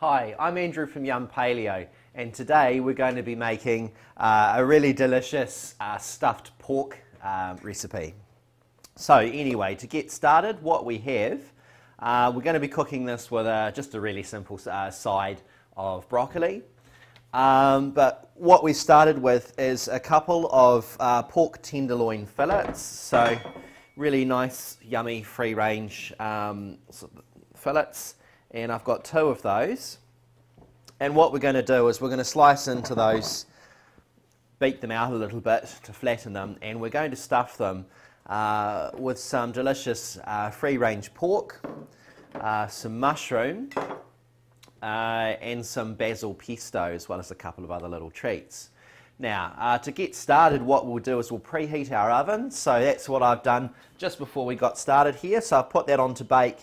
Hi, I'm Andrew from Yum Paleo, and today we're going to be making a really delicious stuffed pork recipe. So anyway, to get started, what we have, we're going to be cooking this with just a really simple side of broccoli. But what we started with is a couple of pork tenderloin fillets, so really nice, yummy, free-range fillets. And I've got two of those, and what we're going to do is we're going to slice into those, beat them out a little bit to flatten them, and we're going to stuff them with some delicious free-range pork, some mushroom, and some basil pesto, as well as a couple of other little treats. Now, to get started, what we'll do is we'll preheat our oven, so that's what I've done just before we got started here. So I've put that on to bake,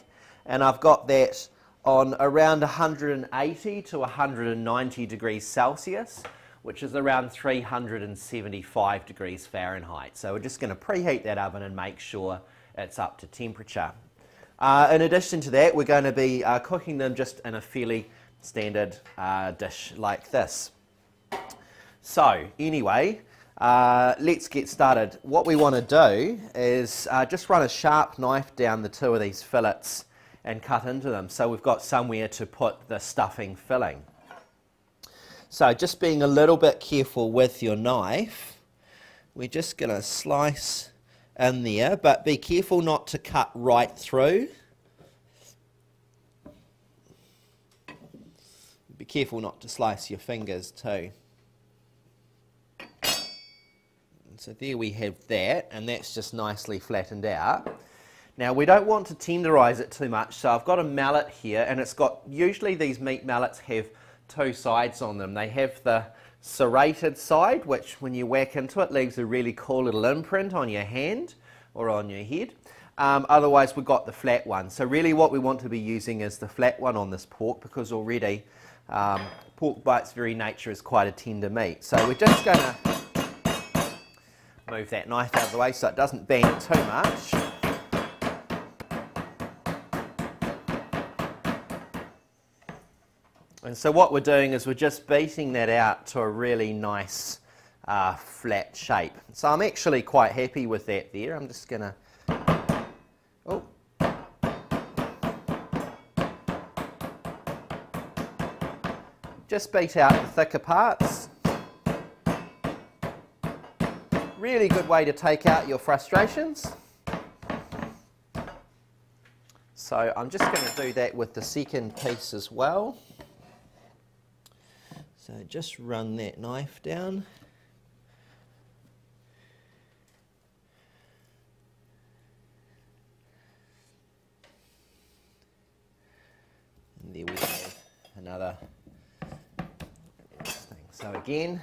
and I've got that on around 180 to 190 degrees Celsius, which is around 375 degrees Fahrenheit. So we're just going to preheat that oven and make sure it's up to temperature. In addition to that, we're going to be cooking them just in a fairly standard dish like this. So anyway, let's get started. What we want to do is just run a sharp knife down the two of these fillets and cut into them, so we've got somewhere to put the stuffing filling. So just being a little bit careful with your knife, we're just going to slice in there, but be careful not to cut right through. Be careful not to slice your fingers too. So there we have that, and that's just nicely flattened out. Now we don't want to tenderize it too much, so I've got a mallet here, and it's got, usually these meat mallets have two sides on them. They have the serrated side, which when you whack into it leaves a really cool little imprint on your hand or on your head. Otherwise we've got the flat one. So really what we want to be using is the flat one on this pork, because already pork by its very nature is quite a tender meat. So we're just going to move that knife out of the way so it doesn't bend too much. And so what we're doing is we're just beating that out to a really nice flat shape. So I'm actually quite happy with that there. I'm just going to... Oh. Just beat out the thicker parts. Really good way to take out your frustrations. So I'm just going to do that with the second piece as well. So just run that knife down. And there we have another thing. So again,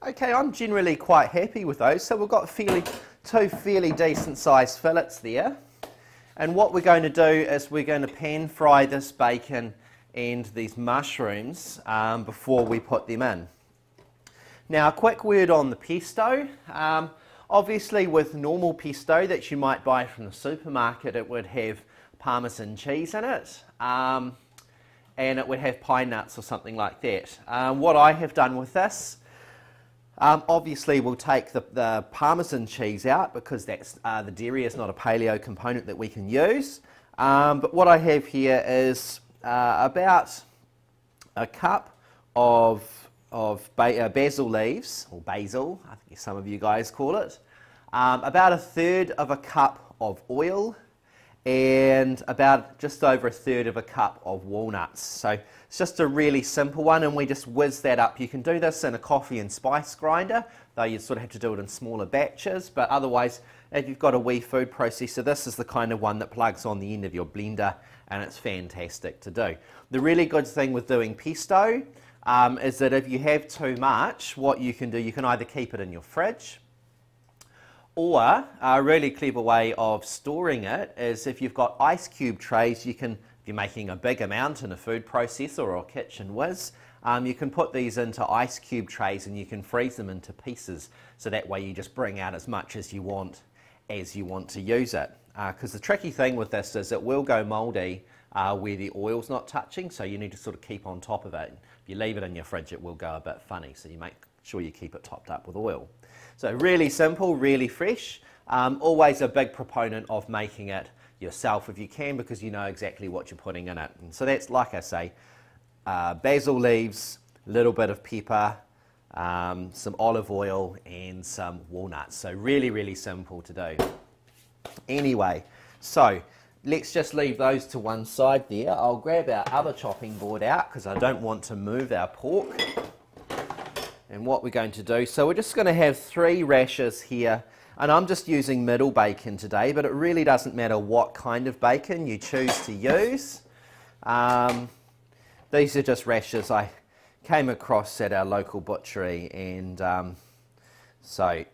okay, I'm generally quite happy with those. So we've got two fairly decent sized fillets there, and what we're going to do is we're going to pan fry this bacon and these mushrooms before we put them in. Now a quick word on the pesto. Obviously with normal pesto that you might buy from the supermarket, it would have Parmesan cheese in it, and it would have pine nuts or something like that. What I have done with this, obviously we'll take the Parmesan cheese out, because that's the dairy is not a paleo component that we can use. But what I have here is about a cup of basil leaves, or basil, I think some of you guys call it, about a third of a cup of oil, and about just over a third of a cup of walnuts. So it's just a really simple one, and we just whiz that up. You can do this in a coffee and spice grinder, though you sort of have to do it in smaller batches, but otherwise if you've got a wee food processor, this is the kind of one that plugs on the end of your blender, and it's fantastic to do. The really good thing with doing pesto is that if you have too much, what you can do, you can either keep it in your fridge, or a really clever way of storing it is if you've got ice cube trays, you can, if you're making a big amount in a food processor or a kitchen whiz, You can put these into ice cube trays and you can freeze them into pieces, so that way you just bring out as much as you want to use it. Because the tricky thing with this is it will go mouldy where the oil's not touching, so you need to sort of keep on top of it. If you leave it in your fridge, it will go a bit funny, so you make sure you keep it topped up with oil. So really simple, really fresh. Always a big proponent of making it yourself if you can, because you know exactly what you're putting in it. And so that's, like I say, basil leaves, a little bit of pepper, some olive oil and some walnuts. So really, really simple to do. Anyway, so let's just leave those to one side there. I'll grab our other chopping board out because I don't want to move our pork. And what we're going to do, so we're just going to have 3 rashers here, and I'm just using middle bacon today, but it really doesn't matter what kind of bacon you choose to use. These are just rashers I came across at our local butchery, and so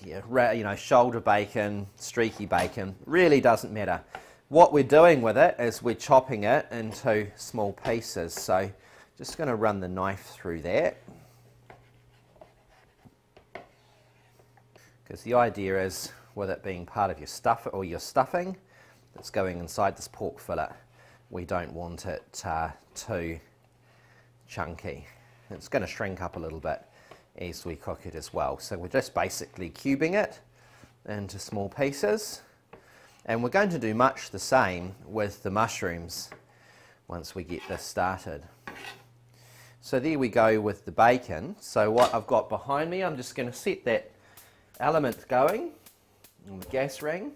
yeah, you know, shoulder bacon, streaky bacon, really doesn't matter. What we're doing with it is we're chopping it into small pieces. So just going to run the knife through that, because the idea is, with it being part of your stuff or your stuffing that's going inside this pork fillet, we don't want it too chunky. It's going to shrink up a little bit as we cook it as well. So we're just basically cubing it into small pieces, and we're going to do much the same with the mushrooms once we get this started. So there we go with the bacon. So what I've got behind me, I'm just going to set that element going on the gas ring.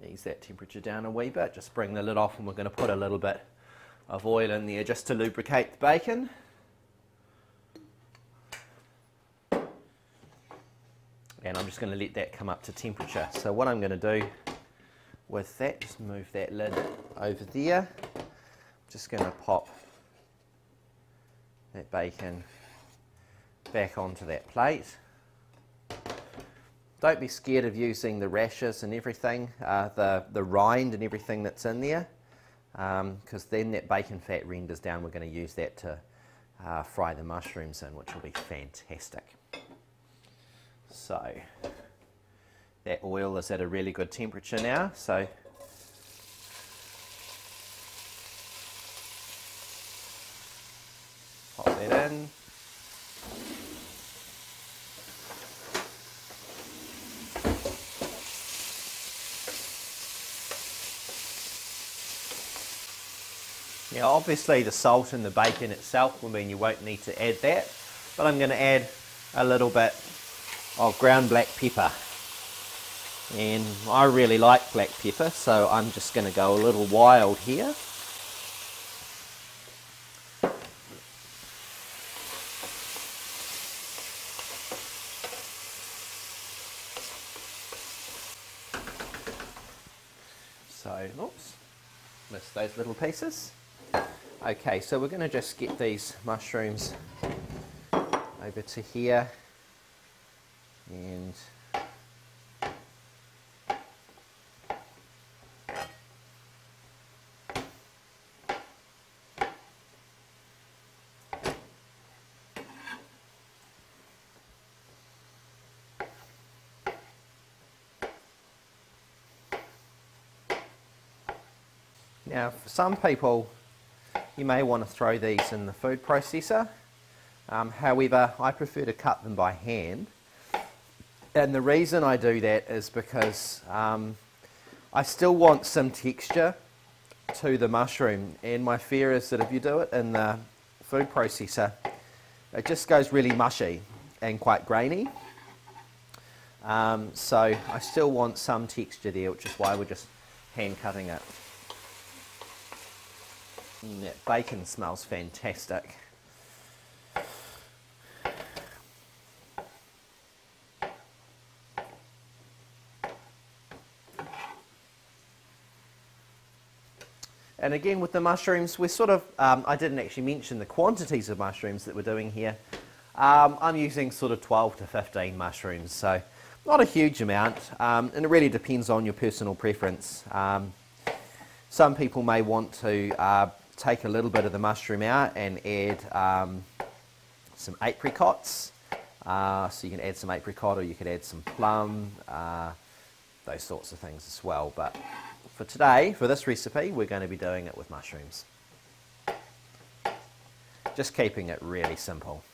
Ease that temperature down a wee bit, just bring the lid off, and we're going to put a little bit of oil in there just to lubricate the bacon. And I'm just going to let that come up to temperature. So what I'm going to do with that, just move that lid over there. Just going to pop that bacon back onto that plate. Don't be scared of using the rashers and everything, the rind and everything that's in there, because then that bacon fat renders down. We're going to use that to fry the mushrooms in, which will be fantastic. So that oil is at a really good temperature now, so pop that in. Now obviously the salt in the bacon itself will mean you won't need to add that, but I'm going to add a little bit of ground black pepper, and I really like black pepper, so I'm just going to go a little wild here. So, oops, missed those little pieces. Okay, so we're going to just get these mushrooms over to here, and now for some people you may want to throw these in the food processor. However, I prefer to cut them by hand, and the reason I do that is because I still want some texture to the mushroom, and my fear is that if you do it in the food processor, it just goes really mushy and quite grainy. So I still want some texture there, which is why we're just hand cutting it. And that bacon smells fantastic. And again with the mushrooms, we're sort of, I didn't actually mention the quantities of mushrooms that we're doing here. I'm using sort of 12 to 15 mushrooms, so not a huge amount, and it really depends on your personal preference. Some people may want to take a little bit of the mushroom out and add some apricots. So you can add some apricot, or you could add some plum, those sorts of things as well. But for today, for this recipe, we're going to be doing it with mushrooms. Just keeping it really simple.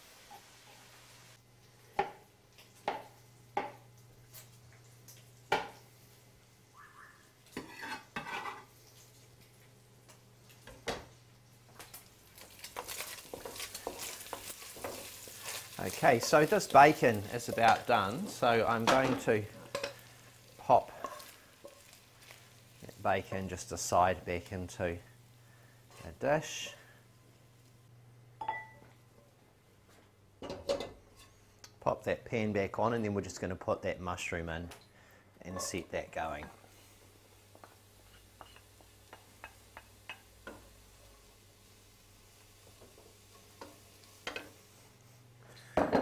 Okay, so this bacon is about done, so I'm going to pop that bacon just aside back into a dish. Pop that pan back on, and then we're just going to put that mushroom in and set that going.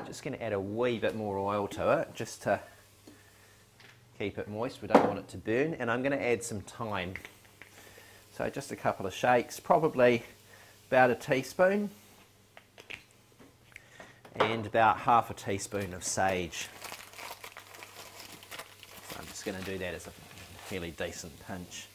Just going to add a wee bit more oil to it, just to keep it moist. We don't want it to burn. And I'm going to add some thyme. So just a couple of shakes, probably about a teaspoon, and about half a teaspoon of sage. So I'm just going to do that as a fairly decent pinch.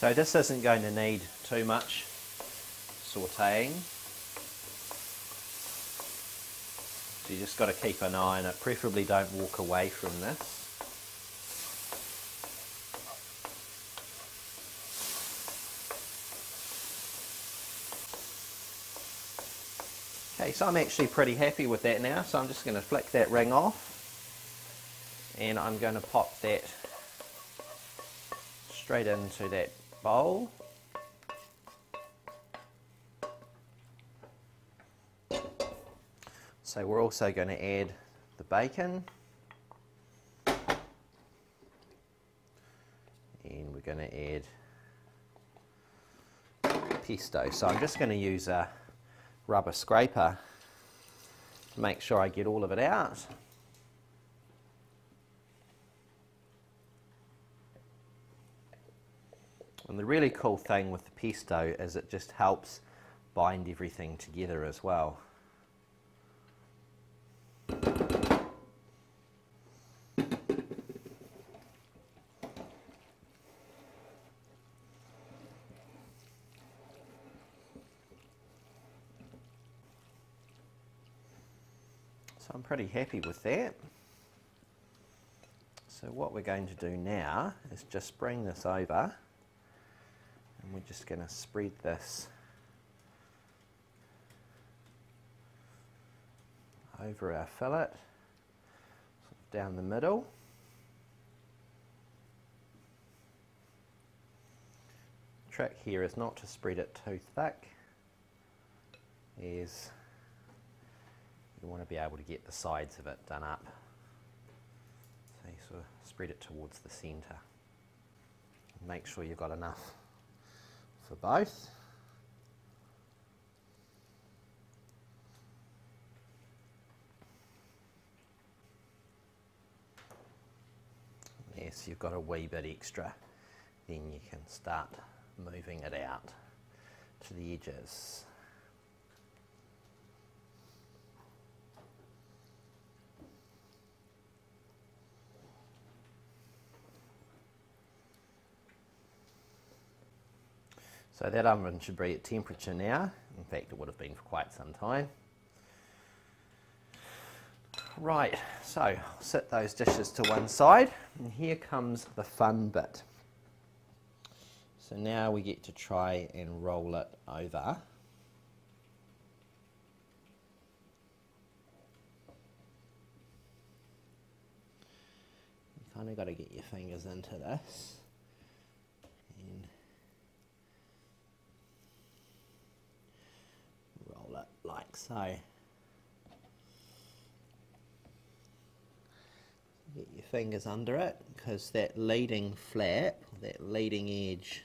So this isn't going to need too much sautéing. So you just got to keep an eye on it. Preferably don't walk away from this. Okay, so I'm actually pretty happy with that now. So I'm just going to flick that ring off, and I'm going to pop that straight into that bowl. So we're also going to add the bacon, and we're going to add pesto. So I'm just going to use a rubber scraper to make sure I get all of it out. And the really cool thing with the pesto is it just helps bind everything together as well. So I'm pretty happy with that. So what we're going to do now is just bring this over. And we're just going to spread this over our fillet, sort of down the middle. The trick here is not to spread it too thick, as you want to be able to get the sides of it done up. So you sort of spread it towards the centre. Make sure you've got enough for both. Yes, you've got a wee bit extra, then you can start moving it out to the edges. So that oven should be at temperature now. In fact, it would have been for quite some time. Right, so I'll set those dishes to one side, and here comes the fun bit. So now we get to try and roll it over. You kind of got to get your fingers into this. And roll it like so. Get your fingers under it, because that leading flap, that leading edge,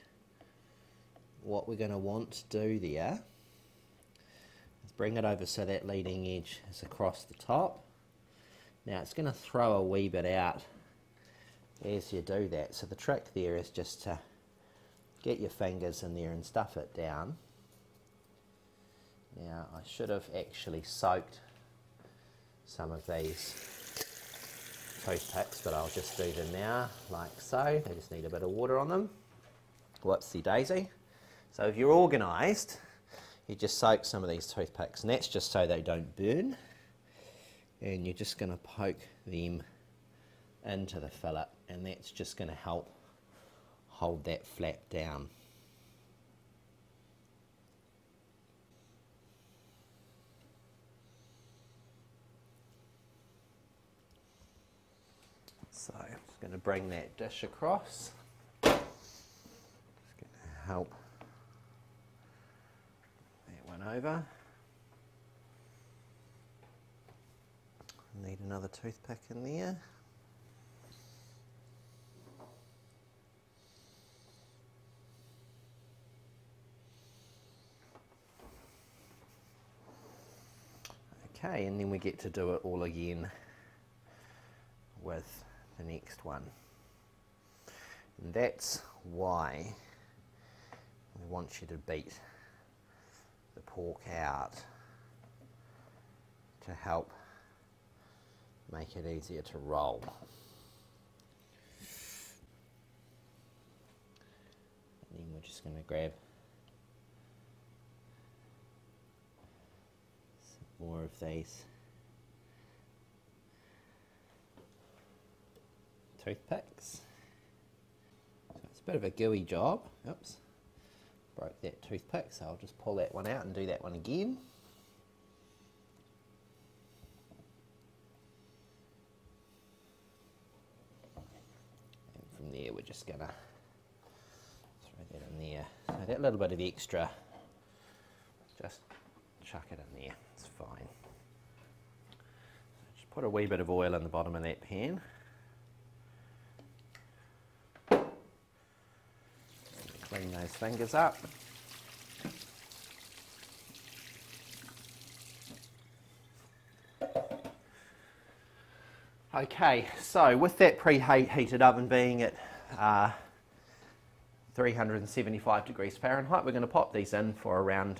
what we're going to want to do there is bring it over so that leading edge is across the top. Now it's going to throw a wee bit out as you do that, so the trick there is just to get your fingers in there and stuff it down. Now I should have actually soaked some of these toothpicks, but I'll just do them now like so. They just need a bit of water on them. Whoopsie daisy. So if you're organised, you just soak some of these toothpicks, and that's just so they don't burn, and you're just going to poke them into the fillet, and that's just going to help hold that flap down. So I'm just going to bring that dish across. Just going to help that one over. Need another toothpick in there. Okay, and then we get to do it all again with the next one. And that's why we want you to beat the pork out, to help make it easier to roll. And then we're just going to grab some more of these toothpicks. So it's a bit of a gooey job. Oops, broke that toothpick, so I'll just pull that one out and do that one again. And from there we're just going to throw that in there. So that little bit of extra, just chuck it in there, it's fine. So just put a wee bit of oil in the bottom of that pan. Clean those fingers up. Okay, so with that preheated oven being at 375 degrees Fahrenheit, we're going to pop these in for around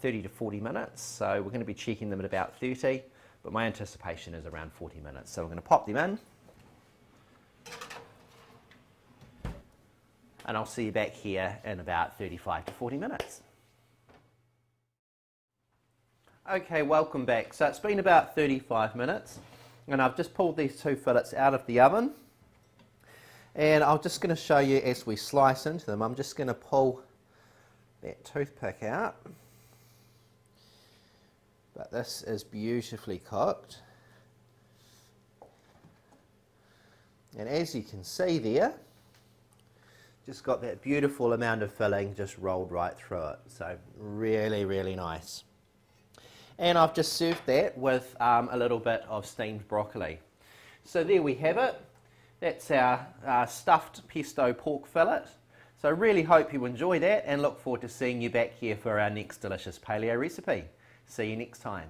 30 to 40 minutes. So we're going to be checking them at about 30, but my anticipation is around 40 minutes. So we're going to pop them in. And I'll see you back here in about 35 to 40 minutes. Okay, welcome back. So it's been about 35 minutes, and I've just pulled these two fillets out of the oven. And I'm just going to show you as we slice into them. I'm just going to pull that toothpick out. But this is beautifully cooked. And as you can see there, just got that beautiful amount of filling just rolled right through it. So really, really nice. And I've just served that with a little bit of steamed broccoli. So there we have it. That's our stuffed pesto pork fillet. So I really hope you enjoy that, and look forward to seeing you back here for our next delicious paleo recipe. See you next time.